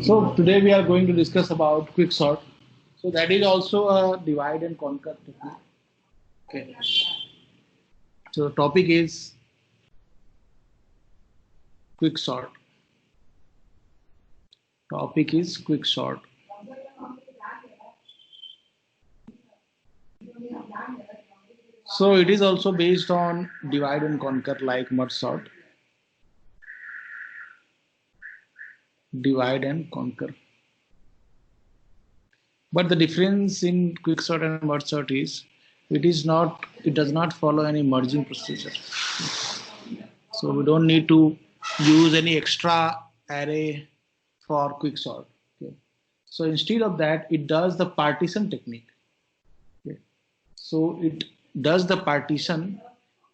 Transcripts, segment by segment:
So today we are going to discuss about quicksort. So that is also a divide and conquer technique. Okay. So the topic is quicksort. Topic is quicksort. So it is also based on divide and conquer like merge sort. Divide and conquer. But the difference in quicksort and merge sort is it does not follow any merging procedure. So we don't need to use any extra array for quicksort. Okay. So instead of that, it does the partition technique. Okay. So it does the partition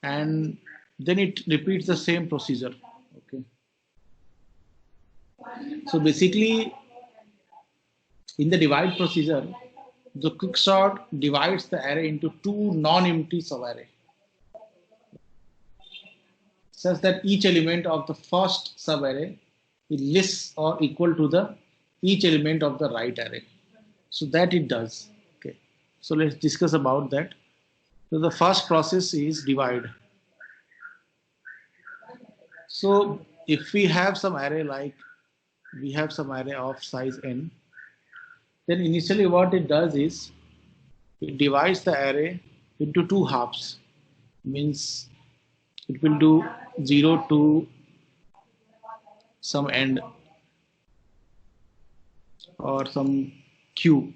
and then it repeats the same procedure. Okay. So basically, in the divide procedure, the quicksort divides the array into two non-empty subarray, such that each element of the first subarray is less or equal to the each element of the right array. So that it does. Okay. So let's discuss about that. So the first process is divide. So if we have some array like we have some array of size n, then initially what it does is it divides the array into two halves. Means it will do 0 to some end or some q,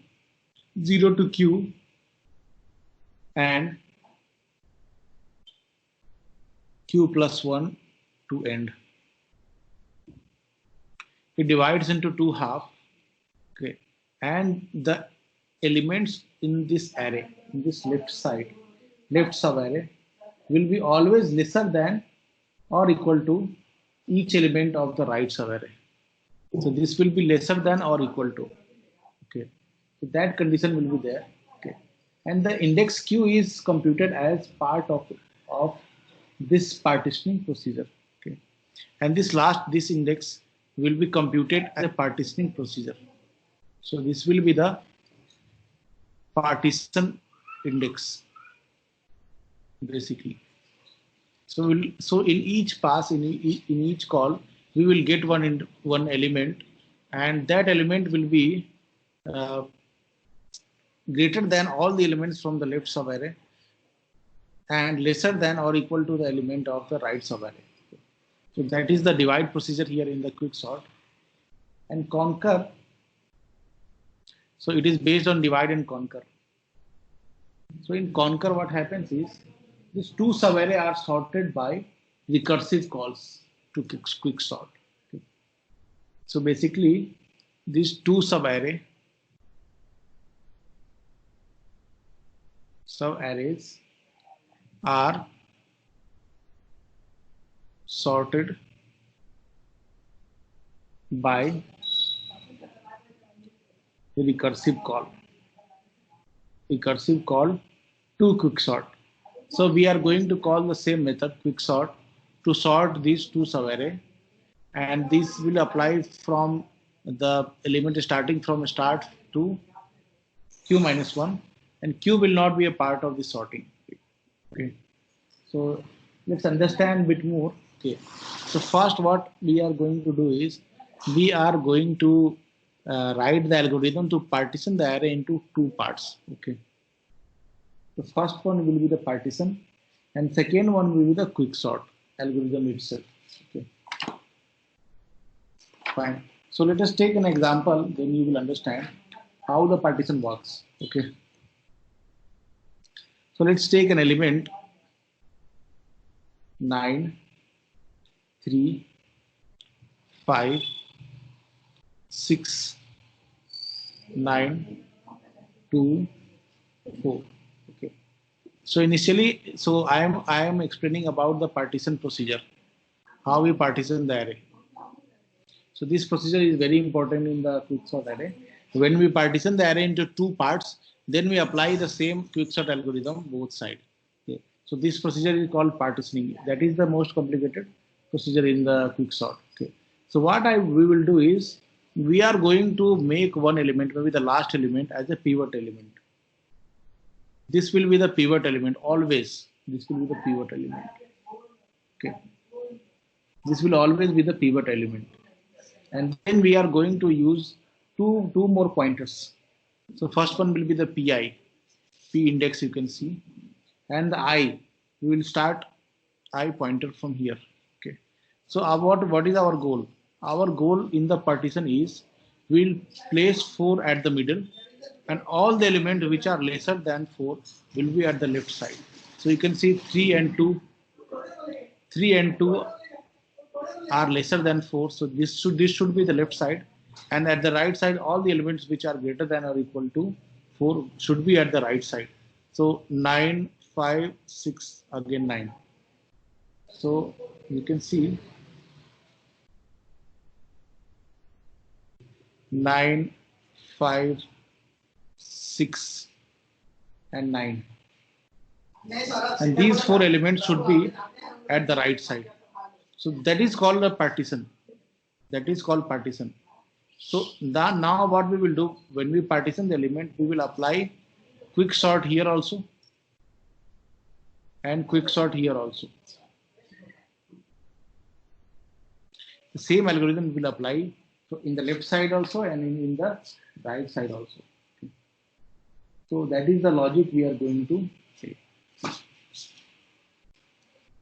0 to q and q plus 1 to end. It divides into two halves. Okay. And the elements in this array, in this left subarray, will be always lesser than or equal to each element of the right subarray. So this will be lesser than or equal to. Okay. So that condition will be there. Okay. And the index q is computed as part of this partitioning procedure. Okay. And this index will be computed as a partitioning procedure. So this will be the partition index, basically. So in each pass, in each call, we will get one element, and that element will be greater than all the elements from the left subarray, and lesser than or equal to the element of the right subarray. So that is the divide procedure here in the quicksort. And conquer. So it is based on divide and conquer. So in conquer, what happens is these two subarray are sorted by recursive calls to quicksort. Okay. So basically, these two subarrays are sorted by a recursive call to quicksort. So we are going to call the same method quicksort to sort these two subarray, and this will apply from the element starting from start to q minus 1, and q will not be a part of the sorting. Okay. So let's understand a bit more. Okay. So first what we are going to do is we are going to write the algorithm to partition the array into two parts. Okay. The first one will be the partition, and second one will be the quicksort algorithm itself. Okay. Fine. So let us take an example, then you will understand how the partition works. Okay. So let's take an element 9, 3, 5, 6, 9, 2, 4. Okay. So initially, so I am explaining about the partition procedure, how we partition the array. So this procedure is very important in the quicksort array. When we partition the array into two parts, then we apply the same quicksort algorithm both sides. Okay. So this procedure is called partitioning. That is the most complicated procedure in the quicksort. Okay. So what we will do is we are going to make one element, maybe the last element, as a pivot element. This will be the pivot element always. This will be the pivot element. Okay. This will always be the pivot element. And then we are going to use two more pointers. So first one will be the PI, P index you can see, and the I. We will start I pointer from here. Okay. So what is our goal? Our goal in the partition is we'll place 4 at the middle, and all the elements which are lesser than 4 will be at the left side. So you can see 3 and 2 are lesser than 4, so this should be the left side, and at the right side all the elements which are greater than or equal to 4 should be at the right side. So 9, 5, 6, again 9. So you can see 9, 5, 6 and 9, and these 4 elements should be at the right side. So that is called a partition. That is called partition. So now what we will do, when we partition the element, we will apply quick sort here also and quick sort here also. The same algorithm will apply in the left side also and in the right side also. So that is the logic we are going to say.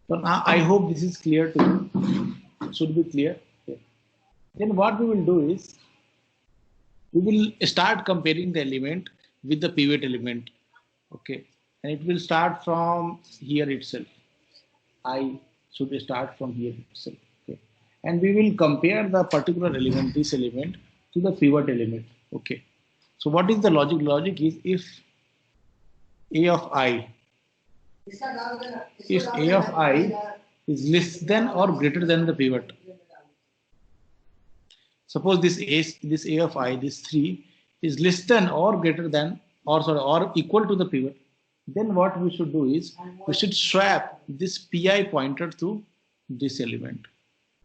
So now I hope this is clear to you. It should be clear. Okay. Then what we will do is we will start comparing the element with the pivot element. Okay, and it will start from here itself. I should start from here itself. Okay, and we will compare the particular element, this element, to the pivot element. Okay, so what is the logic? Logic is if A of I is less than or greater than the pivot. Suppose this A of I, this 3, is less than or greater than or equal to the pivot, then what we should do is we should swap this PI pointer to this element.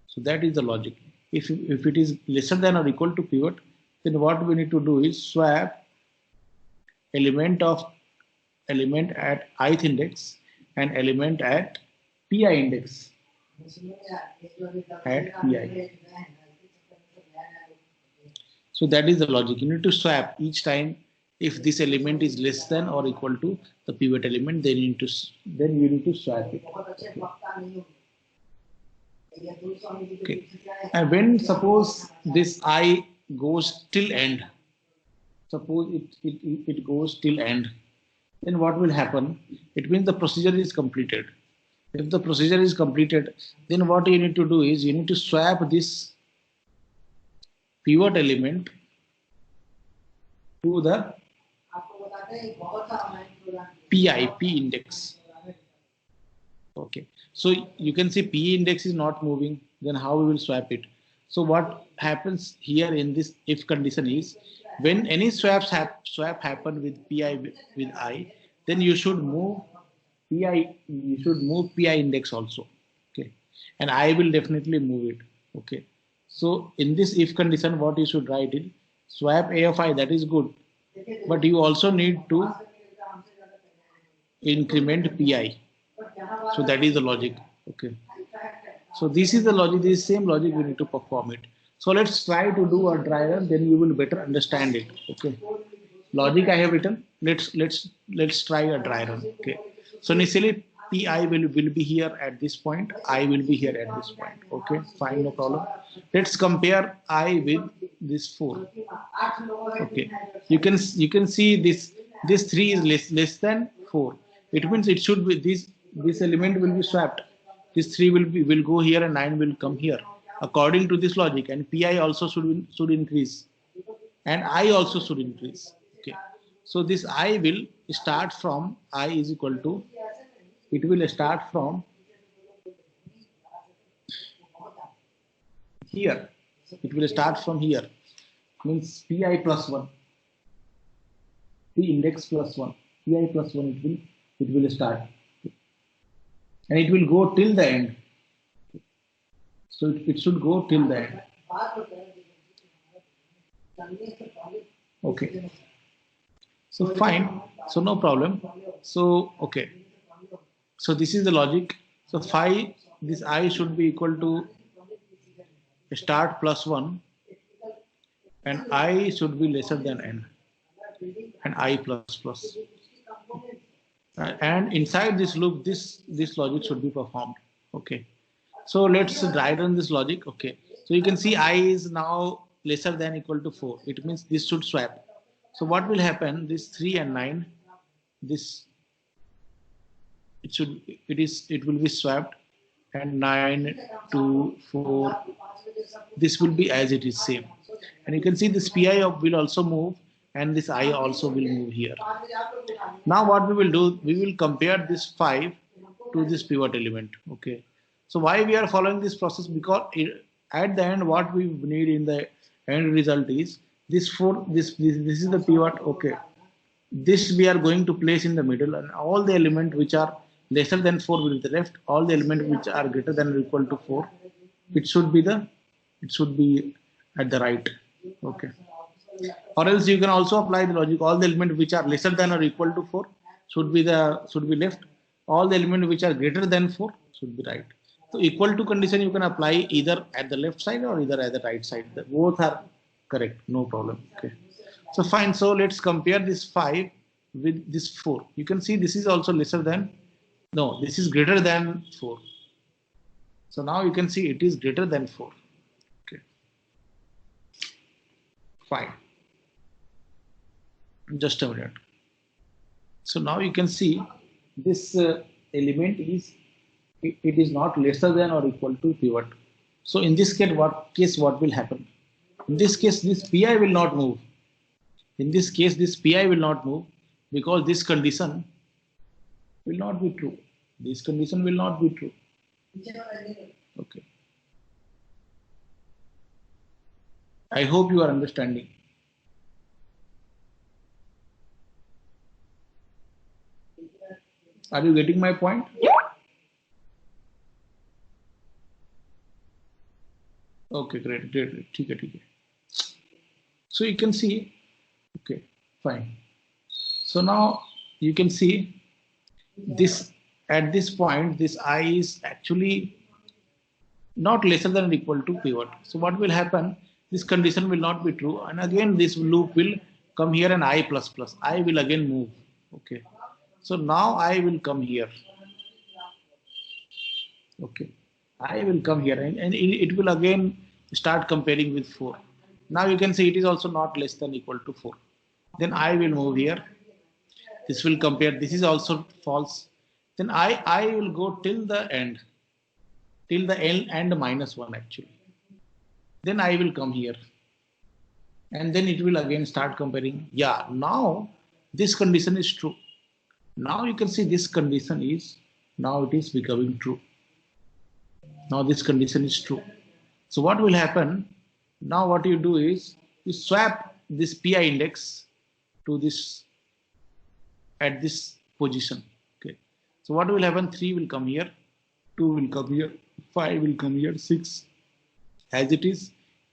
So that is the logic. If it is lesser than or equal to pivot, then what we need to do is swap element at ith index and element at PI index at PI. So that is the logic. You need to swap each time. If this element is less than or equal to the pivot element, then you need to swap it. Okay. And when suppose this I goes till end, suppose it goes till end, then what will happen? It means the procedure is completed. If the procedure is completed, then what you need to do is you need to swap this pivot element to the P index. Okay, so you can see P index is not moving, then how we will swap it? So what happens here in this if condition is when any swap happen with PI with I, then you should move PI index also. Okay, and I will definitely move it. Okay, so in this if condition, what you should write is swap A of I, that is good, but you also need to increment PI. So that is the logic. Okay, so this is the logic, this same logic we need to perform it. So let's try to do a dry run, then you will better understand it. Okay, logic I have written. Let's try a dry run. Okay, so initially PI will be here at this point, I will be here at this point. Okay, fine, no problem. Let's compare I with this 4. Okay, you can see this 3 is less than 4. It means it should be this element will be swapped. This 3 will go here and 9 will come here according to this logic, and PI also should increase and I also should increase. Okay, so this I will start from I is equal to, it will start from here. It will start from here, means PI plus 1, P index plus 1, PI plus 1 it will start, and it will go till the end. So it should go till the end. Okay. So fine. So no problem. So okay. So this is the logic. So phi, this I should be equal to start plus 1 and I should be lesser than n and I plus plus. And inside this loop, this logic should be performed. Okay. So let's write on this logic. Okay. So you can see I is now lesser than equal to 4. It means this should swap. So what will happen? This 3 and 9, this it will be swapped, and 9 2 4, this will be as it is same. And you can see this pi of will also move and this I also will move here. Now what we will do, we will compare this 5 to this pivot element. Okay. So why we are following this process? Because at the end what we need in the end result is this 4, this is the pivot. Okay. This we are going to place in the middle, and all the elements which are lesser than 4 will be left. All the elements which are greater than or equal to 4, it should be at the right. Okay. Or else you can also apply the logic. All the elements which are lesser than or equal to 4 should be left. All the elements which are greater than 4 should be right. So equal to condition you can apply either at the left side or either at the right side. Both are correct. No problem. Okay. So fine. So let's compare this 5 with this 4. You can see this is also lesser than. No, this is greater than 4. So now you can see it is greater than 4. Okay. Fine. Just a minute. So now you can see this element is it is not lesser than or equal to pivot. So in this case, what will happen? In this case, this pi will not move. In this case, this pi will not move because this condition will not be true. This condition will not be true. Okay. I hope you are understanding. Are you getting my point? Okay, great. Okay. So you can see, okay, fine. So now you can see this at this point, this I is actually not lesser than or equal to pivot. So what will happen? This condition will not be true, and again this loop will come here and I plus plus. I will again move. Okay. So now I will come here. Okay. I will come here and it will again start comparing with 4. Now you can see it is also not less than equal to 4. Then I will move here. This will compare. This is also false. Then I will go till the end. Till the end minus 1 actually. Then I will come here. And then it will again start comparing. Yeah, now this condition is true. Now you can see this condition is, now it is becoming true. Now this condition is true. So what will happen? Now what you do is you swap this pi index to this at this position. Okay. So what will happen? 3 will come here, 2 will come here, 5 will come here, 6 as it is,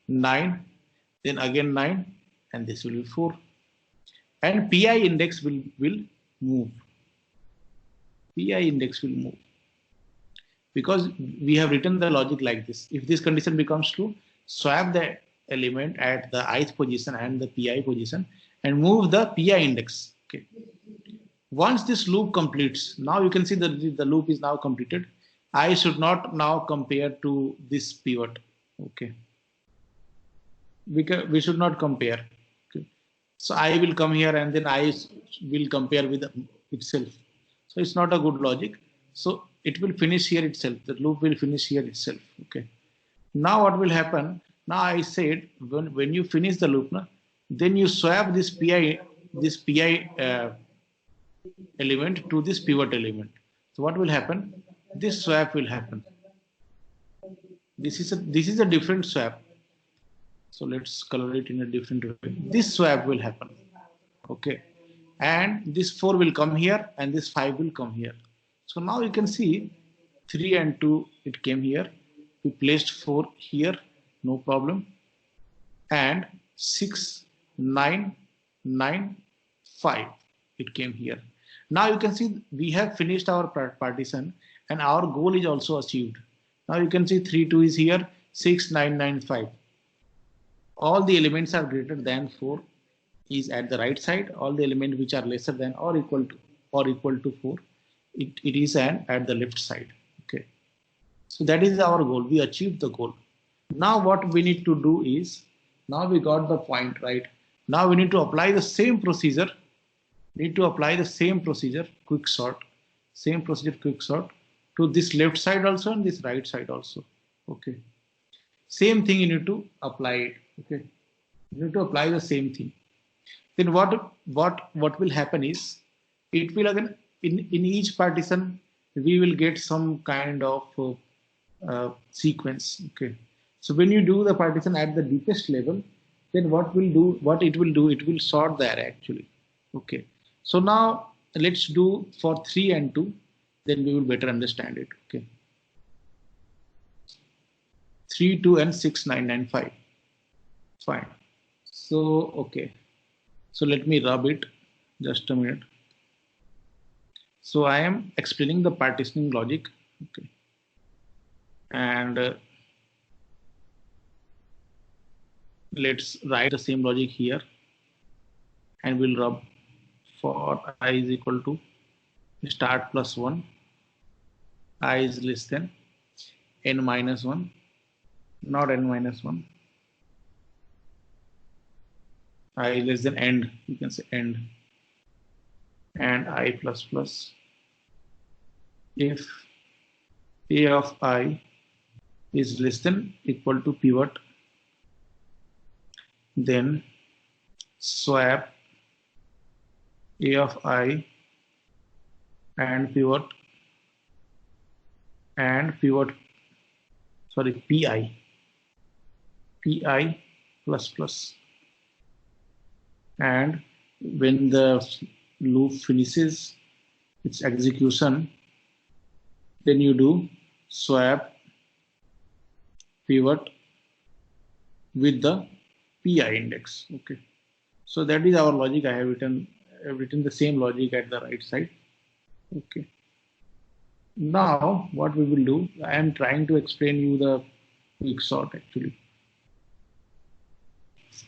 9, then again 9, and this will be 4. And pi index will move. Pi index will move. Because we have written the logic like this. If this condition becomes true, swap the element at the ith position and the pi position and move the pi index. Okay. Once this loop completes, now you can see that the loop is now completed. I should not now compare to this pivot. Okay. We should not compare. Okay. So I will come here and then I will compare with itself. So it's not a good logic. So it will finish here itself. The loop will finish here itself. Okay. Now what will happen? Now I said when you finish the loop, then you swap this pi element to this pivot element. So what will happen? This swap will happen. This is a different swap. So let's color it in a different way. This swap will happen. Okay. And this 4 will come here and this 5 will come here. So now you can see 3 and 2, it came here. We placed 4 here, no problem. And 6, 9, 9, 5. It came here. Now you can see we have finished our partition and our goal is also achieved. Now you can see 3, 2 is here, 6, 9, 9, 5. All the elements are greater than 4 is at the right side. All the elements which are lesser than or equal to 4, it is at the left side. Okay. So that is our goal. We achieved the goal. Now what we need to do is, now we got the point, right? Now we need to apply the same procedure. Quick sort, to this left side also and this right side also. Okay. Same thing you need to apply it. Okay. You need to apply the same thing. Then what will happen is, it will again in each partition we will get some kind of sequence. Okay. So when you do the partition at the deepest level, then it will sort the array actually. Okay. So now let's do for 3 and 2, then we will better understand it. Okay. 3, 2 and 6, 9, 9, 5. Fine. So okay. So let me rub it. Just a minute. So I am explaining the partitioning logic. Okay. And let's write the same logic here, and we'll rub for I is equal to start plus 1, I is less than n minus 1, not n minus 1, I less than end, you can say end, and I plus plus. If A of I is less than equal to pivot, then swap A of I and pivot pi plus plus, and when the loop finishes its execution, then you do swap pivot with the pi index. Okay. So that is our logic. I have written the same logic at the right side. Okay. Now what we will do, I am trying to explain you the quick sort actually.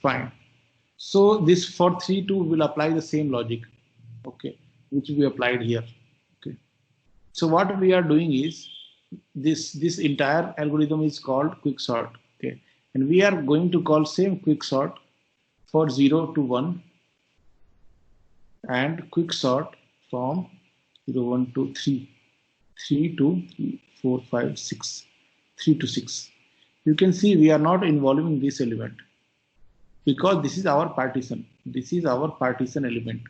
Fine. So this for 3, 2 will apply the same logic. Okay. Which we applied here. Okay. So what we are doing is, this entire algorithm is called quick sort. Okay. And we are going to call same quick sort for 0 to 1 and quick sort from 0, 1 to 3, 3 to 3, 4, 5, 6, 3 to 6. You can see we are not involving this element because this is our partition. This is our partition element.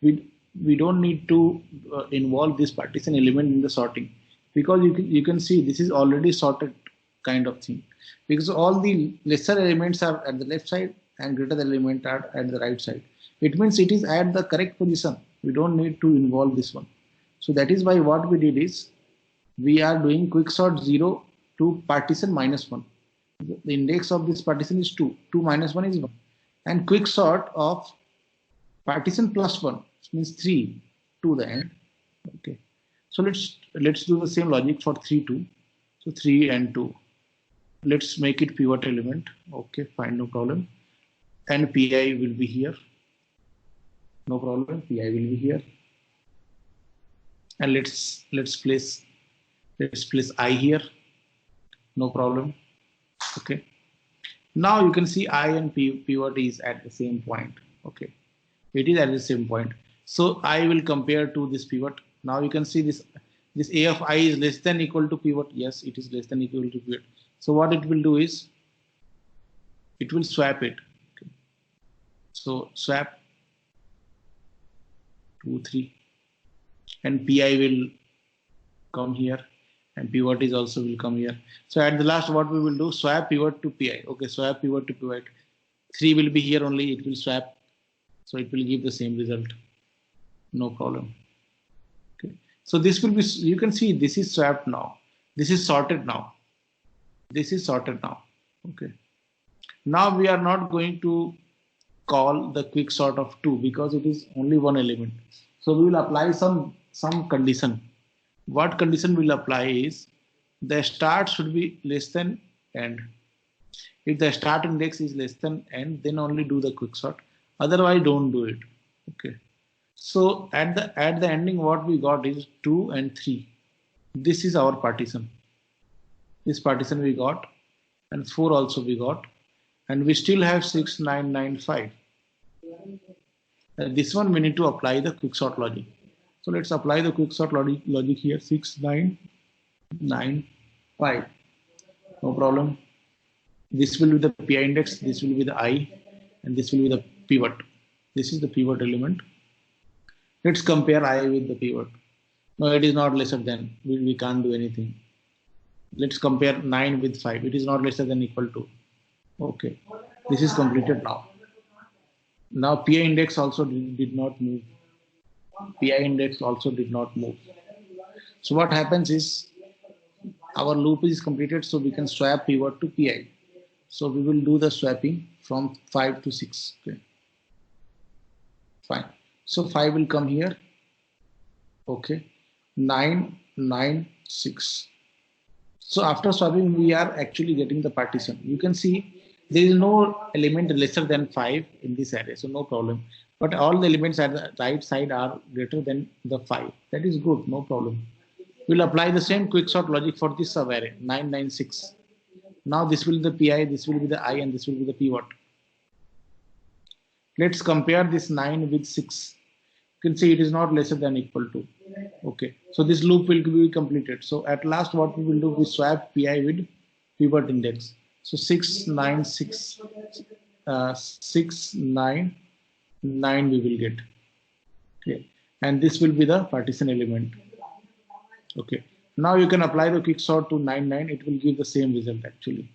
We don't need to involve this partition element in the sorting, because you can see this is already sorted kind of thing, because all the lesser elements are at the left side and greater element are at the right side. It means it is at the correct position. We don't need to involve this one. So that is why what we did is, we are doing quick sort 0 to partition minus 1. The index of this partition is 2. 2 minus 1 is 1. And quick sort of partition plus 1 means 3 to the end. Okay. So let's do the same logic for 3, 2. So 3 and 2. Let's make it pivot element. Okay, fine, no problem. And pi will be here. No problem. Pi will be here. And let's place I here. No problem. Okay. Now you can see I and pivot is at the same point. Okay. It is at the same point. So I will compare to this pivot. Now you can see this A of I is less than equal to pivot. Yes, it is less than equal to pivot. So what it will do is, it will swap it. Okay. So swap 2, 3, and pi will come here, and pivot is also will come here. So at the last, what we will do, swap pivot to pi. Okay, swap pivot to pivot. 3 will be here only. It will swap, so it will give the same result. No problem. Okay. So this will be, you can see this is swapped now. This is sorted now. This is sorted now. Okay. Now we are not going to call the quick sort of 2 because it is only one element. So we will apply some condition. What condition will apply is the start should be less than end. If the start index is less than end, then only do the quick sort. Otherwise, don't do it. Okay. So at the ending, what we got is 2 and 3. This is our partition. This partition we got, and 4 also we got, and we still have 6, 9, 9, 5. This one we need to apply the quicksort logic. So let's apply the quicksort logic here. 6, 9, 9, 5. No problem. This will be the pi index, this will be the I, and this will be the pivot. This is the pivot element. Let's compare I with the pivot. No, it is not lesser than. We can't do anything. Let's compare 9 with 5. It is not lesser than equal to. Okay. This is completed now. Now pi index also did not move. Pi index also did not move. So what happens is our loop is completed, so we can swap pivot to pi. So we will do the swapping from 5 to 6. Okay. Fine. So 5 will come here. Okay. 9, 9, 6. So after swapping, we are actually getting the partition. You can see there is no element lesser than 5 in this array, so no problem. But all the elements at the right side are greater than the 5. That is good, no problem. We'll apply the same quicksort logic for this subarray 996. Now this will be the pi, this will be the I, and this will be the pivot. Let's compare this 9 with 6. You can see it is not lesser than equal to. Okay, so this loop will be completed. So at last, what we will do, we swap pi with pivot index. So 6, 9, 6, 6, 9, 9 we will get. Okay, and this will be the partition element. Okay, now you can apply the quicksort to 9, 9. It will give the same result actually.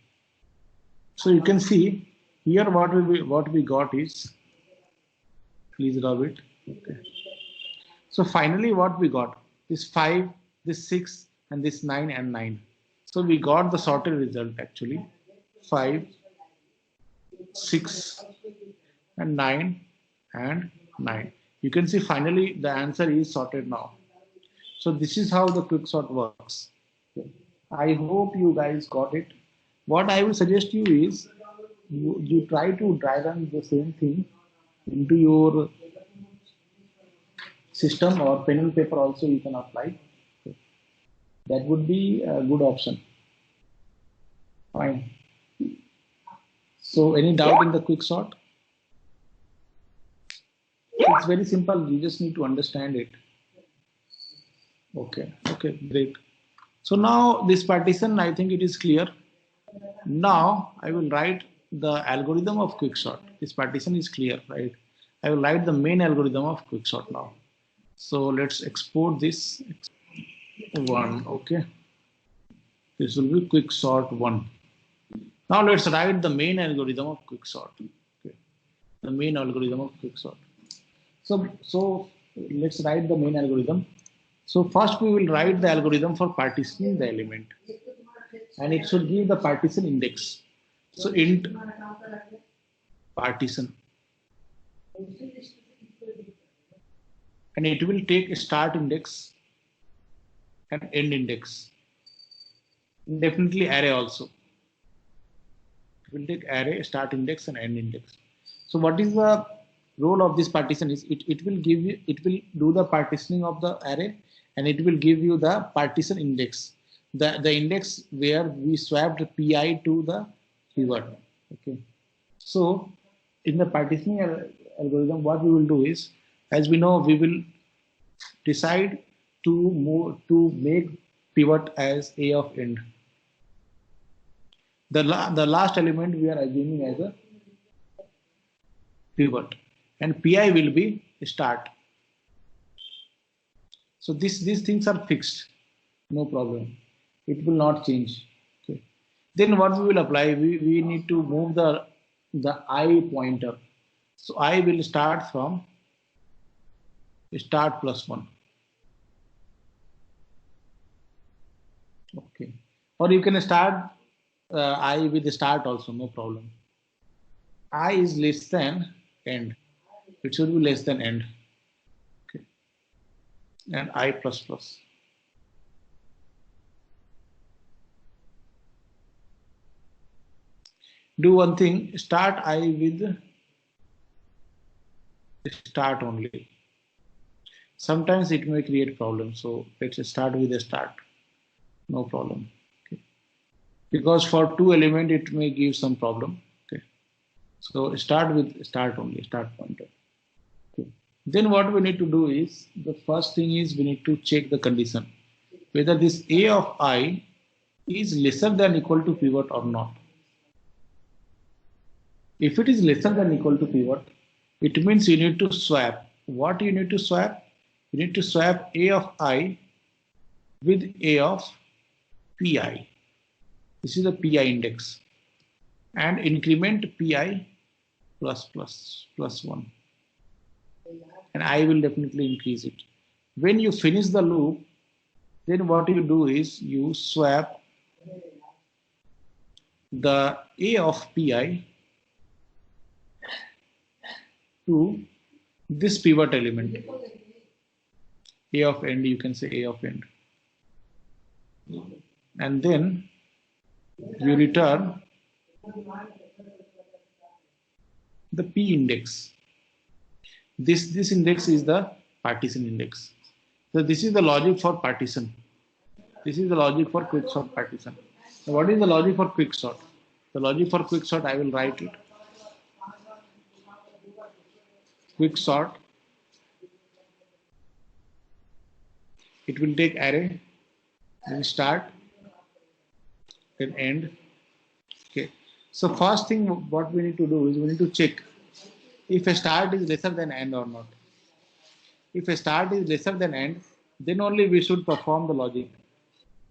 So you can see here what we got is, please rub it. Okay. So finally what we got is 5, this 6, and this 9 and 9. So we got the sorted result actually. 5, 6, and 9 and 9. You can see finally the answer is sorted now. So this is how the quicksort works. I hope you guys got it. What I will suggest you is you try to dry run the same thing into your system, or pen and paper also you can apply. That would be a good option. Fine. So any doubt in the quicksort? It's very simple. You just need to understand it. Okay. Okay, great. So now this partition, I think it is clear. Now I will write the algorithm of quicksort. This partition is clear, right? I will write the main algorithm of quicksort now. So let's export this one. Okay. This will be quicksort 1. Now let's write the main algorithm of quicksort. Okay. The main algorithm of quicksort. So let's write the main algorithm. So first we will write the algorithm for partitioning the element, and it should give the partition index. So int partition, and it will take a start index and end index. Definitely array also. It will take array, start index, and end index. So what is the role of this partition is it will give you, it will do the partitioning of the array, and it will give you the partition index, the index where we swapped pi to the pivot. Okay. So in the partitioning algorithm, what we will do is, as we know, we will decide to make pivot as a of end. The last element we are assuming as a pivot, and pi will be start. So these things are fixed, no problem. It will not change. Okay. Then what we will apply? We need to move the I pointer. So I will start from start +1. Okay. Or you can start I with the start also, no problem. I is less than end. It should be less than end. Okay. And I plus plus. Do one thing, start I with start only. Sometimes it may create problems. So let's start with a start. No problem. Okay. Because for two element, it may give some problem. Okay. So start with start only, start pointer. Okay. Then what we need to do is, the first thing is we need to check the condition, whether this A of I is lesser than equal to pivot or not. If it is lesser than equal to pivot, it means you need to swap. What you need to swap? You need to swap A of I with A of Pi. This is the Pi index. And increment Pi plus 1. And I will definitely increase it. When you finish the loop, then what you do is you swap the A of Pi to this pivot element. A of end, you can say A of end. And then you return the P index. This index is the partition index. So this is the logic for partition. This is the logic for quicksort partition. So what is the logic for quicksort? The logic for quicksort, I will write it. Quicksort. It will take array, then start, then end. Okay. So first thing what we need to do is we need to check if a start is lesser than end or not. If a start is lesser than end, then only we should perform the logic.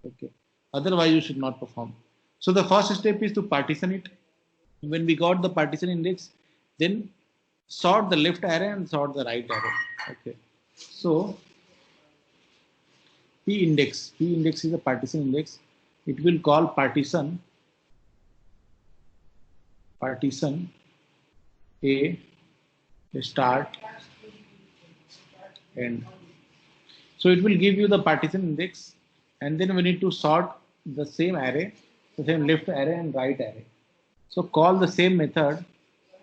Okay. Otherwise you should not perform. So the first step is to partition it. When we got the partition index, then sort the left array and sort the right array. Okay. So P index is a partition index. It will call partition A start end. So it will give you the partition index, and then we need to sort the same array, the same left array and right array. So call the same method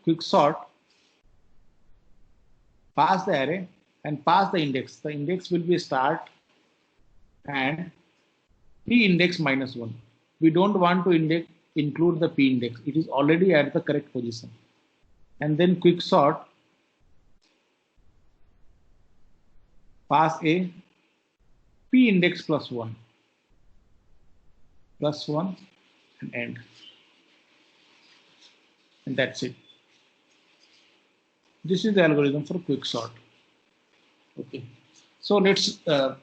quicksort, pass the array and pass the index. The index will be start and P index minus 1. We don't want to include the P index. It is already at the correct position. And then quicksort, pass a P index plus 1 and end. And that's it. This is the algorithm for quicksort. Okay. So let's try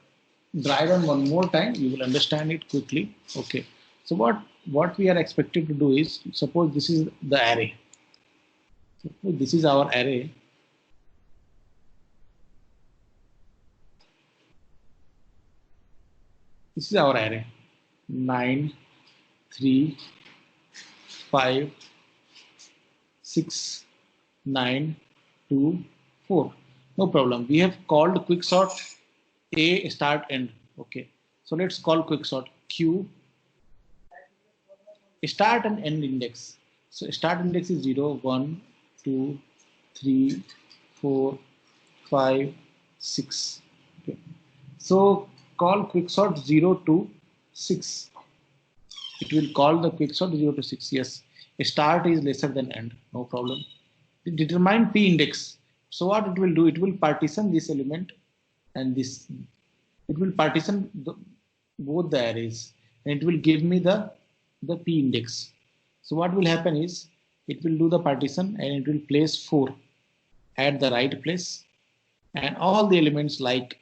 run one more time. You will understand it quickly. Okay. So what we are expected to do is, suppose this is the array. Suppose this is our array. This is our array. 9, 3, 5, 6, 9, 2, 4. No problem. We have called quicksort A start end. Okay. So let's call quicksort Q start and end index. So start index is 0, 1, 2, 3, 4, 5, 6. Okay. So call quicksort 0 to 6. It will call the quicksort 0 to 6. Yes. Start is lesser than end. No problem. Determine P index. So what it will do, it will partition this element and this. It will partition both the arrays, and it will give me the P index. So what will happen is, it will do the partition and it will place 4 at the right place, and all the elements like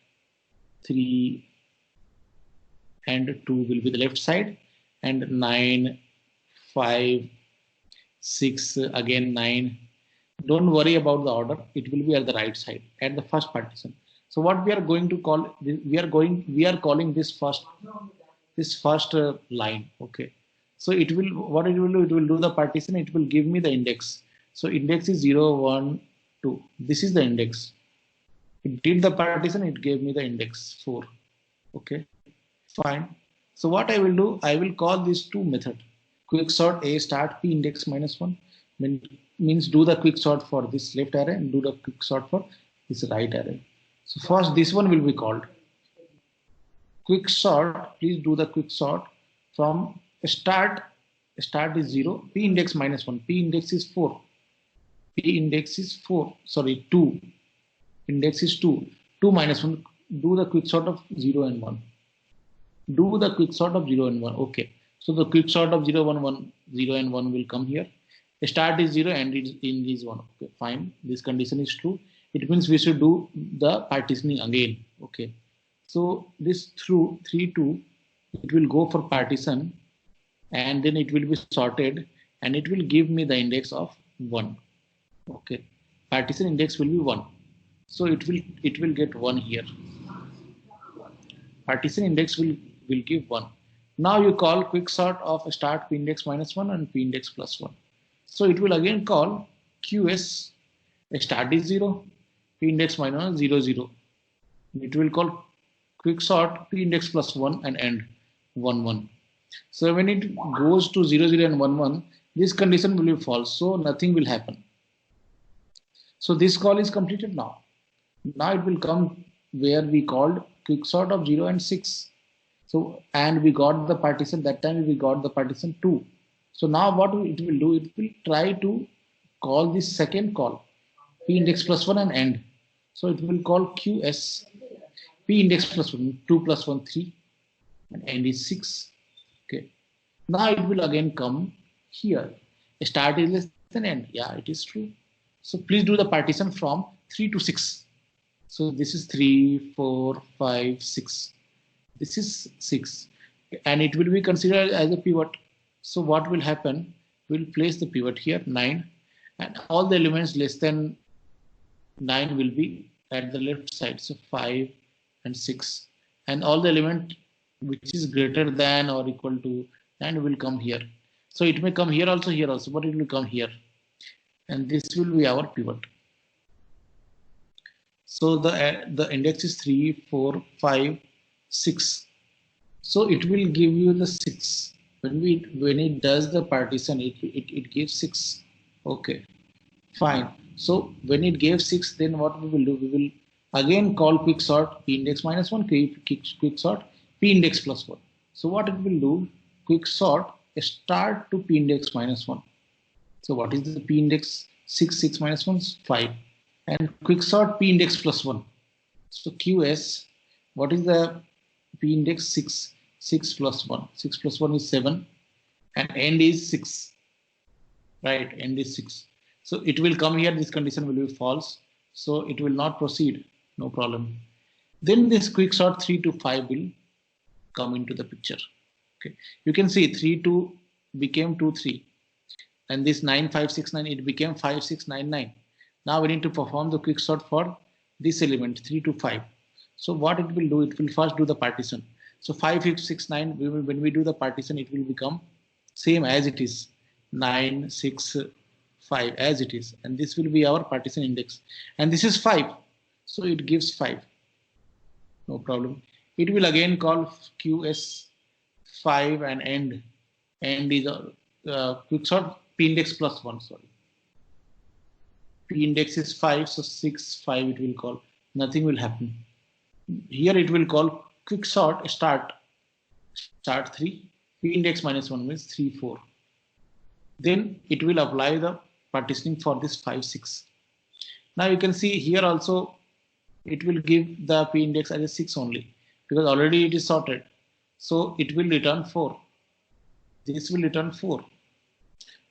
3 and 2 will be the left side, and 9, 5, 6, again 9. Don't worry about the order. It will be at the right side at the first partition. So what we are going to call, we are calling this first line. Okay. So it will, what it will do the partition. It will give me the index. So index is 0, 1, 2. This is the index. It did the partition, it gave me the index 4. Okay, fine. So what I will do, I will call these two methods. Quicksort A start P index minus 1 means do the quicksort for this left array and do the quicksort for this right array. So first this one will be called quicksort. Please do the quicksort from start. Start is 0, P index minus 1, P index is 4. P index is 4, sorry 2. Index is 2. 2 minus 1, do the quicksort of 0 and 1. Do the quicksort of 0 and 1. Okay. So the quicksort of 0, 1, 1, 0 and 1 will come here. Start is 0 and end is 1. Okay, fine. This condition is true. It means we should do the partitioning again. Okay. So this through 3, 2, it will go for partition and then it will be sorted and it will give me the index of 1. Okay. Partition index will be 1. So it will get 1 here. Partition index will give 1. Now you call quicksort of start P index minus 1 and P index plus 1. So it will again call QS start is 0, P index minus 1 0, 0. It will call quicksort P index plus 1 and end 1, 1. So when it goes to 0, 0 and 1, 1, this condition will be false. So nothing will happen. So this call is completed now. Now it will come where we called quicksort of 0 and 6. So, and we got the partition, that time we got the partition 2. So now what it will do, it will try to call this second call, P index plus 1 and end. So it will call QS, P index plus 1, 2 plus 1, 3, and end is 6. Okay. Now it will again come here. Start is less than end. Yeah, it is true. So please do the partition from 3 to 6. So this is 3, 4, 5, 6. This is 6. And it will be considered as a pivot. So what will happen? We'll place the pivot here, 9. And all the elements less than 9 will be at the left side. So 5 and 6. And all the element which is greater than or equal to 9 will come here. So it may come here also, but it will come here. And this will be our pivot. So the index is 3, 4, 5, 6. So it will give you the 6. When it does the partition, it gives 6. Okay, fine. So when it gave 6, then what we will do? We will again call quicksort P index minus 1, quicksort P index plus 1. So what it will do? Quicksort start to P index minus 1. So what is the P index? 6, 6 minus 1 is 5. And quicksort P index plus 1. So QS, what is the P index? 6. 6 plus 1. 6 plus 1 is 7. And end is 6. Right, end is 6. So it will come here. This condition will be false. So it will not proceed. No problem. Then this quicksort 3 to 5 will come into the picture. Okay, you can see 3, 2 became 2, 3. And this 9, 5, 6, 9, it became 5, 6, 9, 9. Now we need to perform the quicksort for this element 3 to 5. So what it will do, it will first do the partition. So 5, 6, 9, when we do the partition, it will become same as it is, 9, 6, 5 as it is. And this will be our partition index. And this is 5. So it gives 5. No problem. It will again call QS 5 and end. End is quicksort P index plus 1, sorry. P index is 5, so 6, 5 it will call. Nothing will happen. Here it will call quicksort start 3, P index minus 1 means 3, 4. Then it will apply the partitioning for this 5, 6. Now you can see here also it will give the P index as a 6 only because already it is sorted. So it will return 4. This will return 4.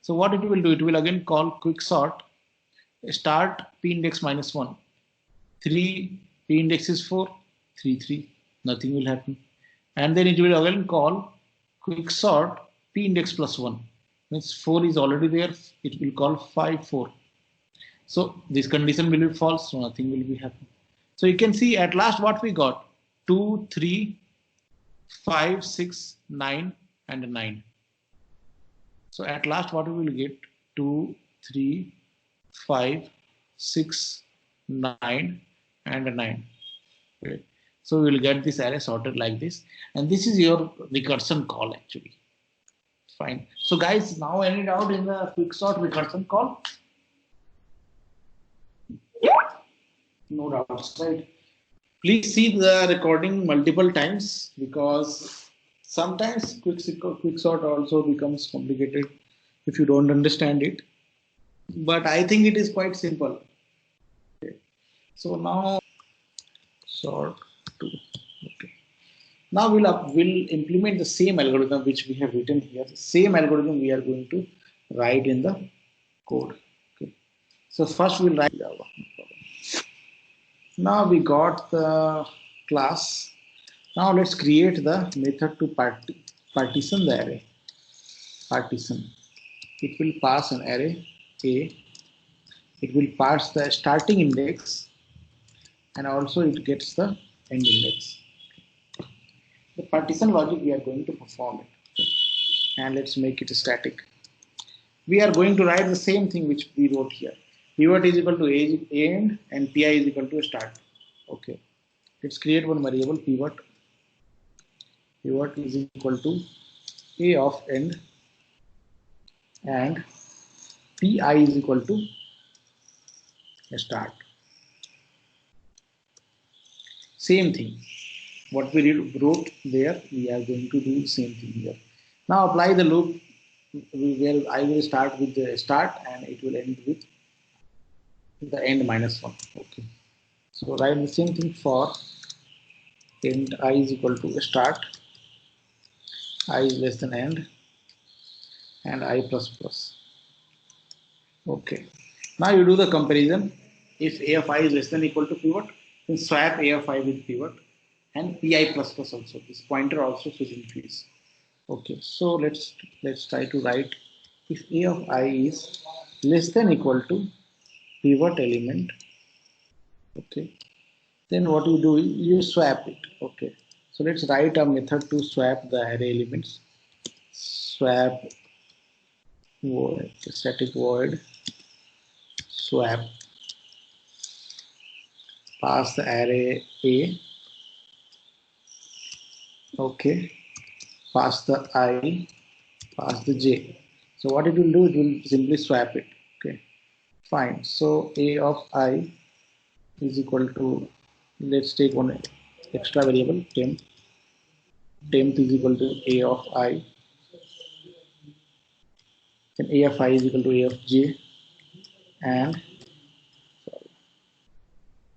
So what it will do, it will again call quicksort start P index minus 1. 3, P index is 4, 3, 3. Nothing will happen. And then it will again call quicksort P index plus 1. Means 4 is already there. It will call 5, 4. So this condition will be false, so nothing will be happening. So you can see at last what we got, 2, 3, 5, 6, 9 and 9. So at last what we will get, 2, 3, 5, 6, 9, and 9. Okay. So we will get this array sorted like this, and this is your recursion call actually. Fine. So guys, now any doubt in the quicksort recursion call? No doubts, right? Please see the recording multiple times because sometimes quicksort also becomes complicated if you don't understand it. But I think it is quite simple. Okay. So now sort 2. Okay. Now we'll implement the same algorithm which we have written here. The same algorithm we are going to write in the code. Okay. So first we'll write Java. Now we got the class. Now let's create the method to partition the array. Partition. It will pass an array A. It will pass the starting index, and also it gets the end index. The partition logic we are going to perform it. Okay. And let's make it static. We are going to write the same thing which we wrote here. Pivot is equal to end and pi is equal to start. Okay. Let's create one variable pivot. Pivot is equal to a of end and pi is equal to start. Same thing. What we wrote there, we are going to do the same thing here. Now apply the loop where I will start with the start and it will end with the end minus 1. Okay. So write the same thing for end I is equal to start, I is less than end, and I plus plus. Okay. Now you do the comparison. If a of I is less than or equal to pivot, then swap a of I with pivot and pi plus plus also. This pointer also should increase. Okay. So let's try to write if a of I is less than or equal to pivot element. Okay. Then what you do is you swap it. Okay. So let's write a method to swap the array elements. Swap void, static void swap, pass the array A. Okay. Pass the I, pass the J. So what it will do, it will simply swap it. Okay. Fine. So A of I is equal to, let's take one extra variable, temp. Temp is equal to A of I. Then A of I is equal to A of J. And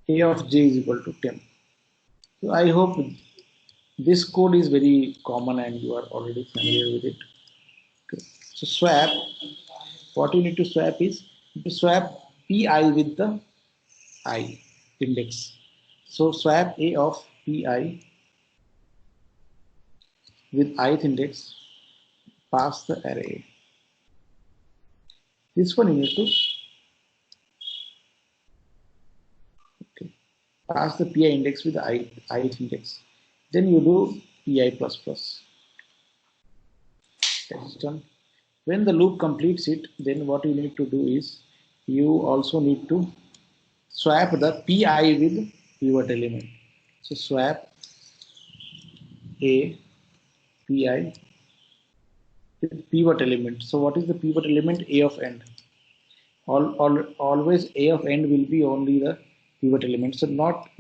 A of J is equal to temp. So I hope this code is very common and you are already familiar with it. Okay. So swap, what you need to swap is to swap pi with the I index. So swap A of pi with ith index, pass the array. This one you need to pass the pi index with the ith index. Then you do pi plus plus. That's done. When the loop completes it, then what you need to do is you also need to swap the pi with pivot element. So swap a pi with pivot element. So what is the pivot element? A of end. Always A of end will be only the pivot element. So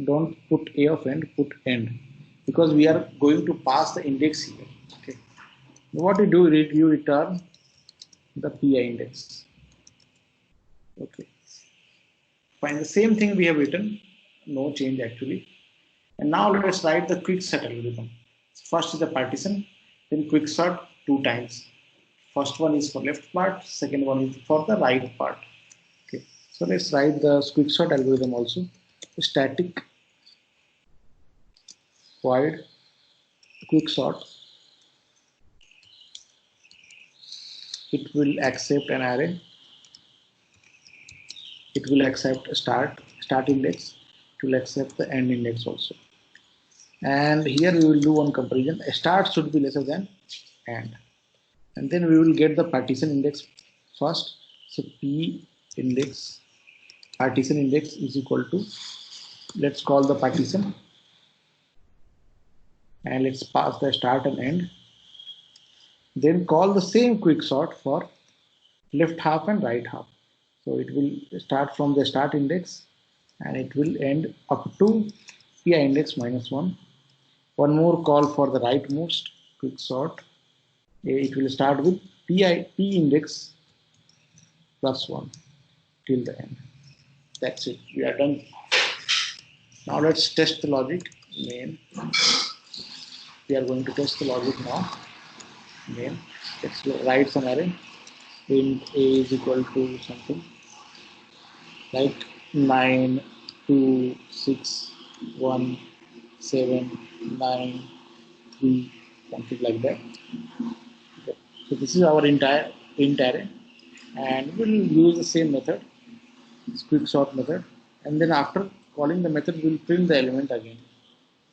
don't put A of end, put end, because we are going to pass the index here. Okay. What you do is you return the pi index. Okay. Fine. The same thing we have written, no change actually. And now let's write the quicksort algorithm. First is the partition, then quicksort 2 times. First one is for left part, second one is for the right part. Okay. So let's write the quicksort algorithm also. Static void quicksort. It will accept an array. It will accept start index. It will accept the end index also. And here we will do one comparison. Start should be lesser than end. And then we will get the partition index first. So p index partition index is equal to, let's call the partition, and let's pass the start and end. Then call the same quicksort for left half and right half. So it will start from the start index and it will end up to pi index -1. One more call for the rightmost quicksort. It will start with p index +1 till the end. That's it. We are done. Now let's test the logic. Main. We are going to test the logic now. Main. Let's write some array. Int a is equal to something like 9, 2, 6, 1, 7, 9, 3, something like that. Okay. So this is our entire int array, and we'll use the same method, this quicksort method, and then after calling the method, we'll print the element again.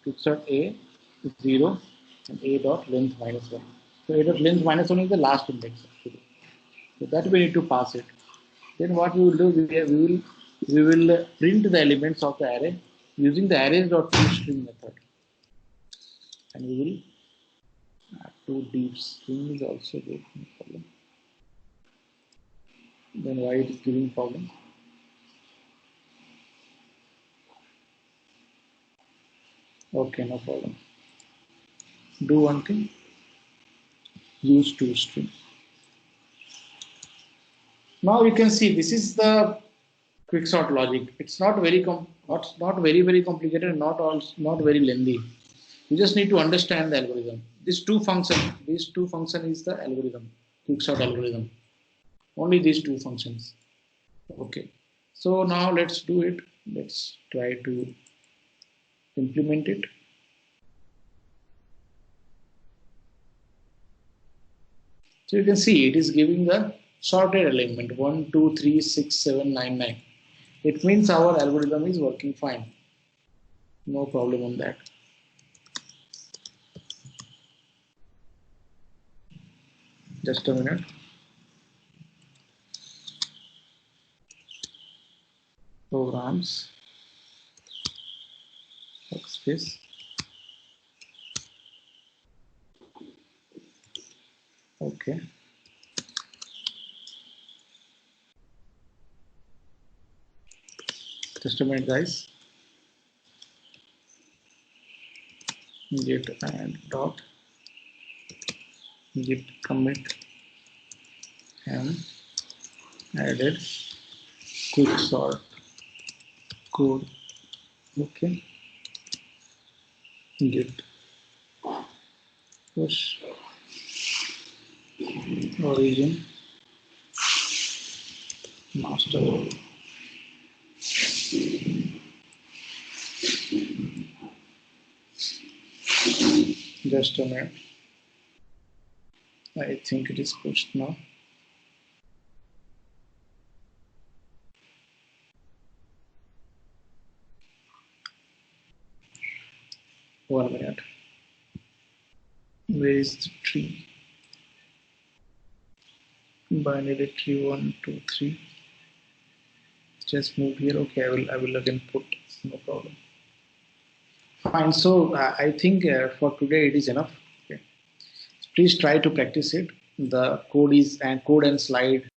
Quicksort a is 0 and a dot length -1. So a dot length -1 is the last index actually. So that we need to pass it. Then what we will do, we will print the elements of the array using the arrays.toString method, and we will add to deep string is also good, no problem. Then why it is giving problem? Okay, no problem. Do one thing, use toString. Now you can see this is the quicksort logic. It's not very very complicated, not very lengthy. You just need to understand the algorithm. These two functions is the algorithm, quicksort algorithm. Only these two functions. Okay. So now let's do it. Let's try to implement it. So you can see it is giving the sorted element 1, 2, 3, 6, 7, 9, 9. It means our algorithm is working fine. No problem on that. Just a minute. Programs, workspace. Okay. Just a minute, guys. Git and dot git commit and added quicksort code. Okay. Git push origin master. Just a minute. I think it is pushed now. One minute. Where is the tree? Binary tree 1, 2, 3. Just move here. Okay, I will again put. No problem. Fine. So I think for today it is enough. Okay. Please try to practice it. The code and slide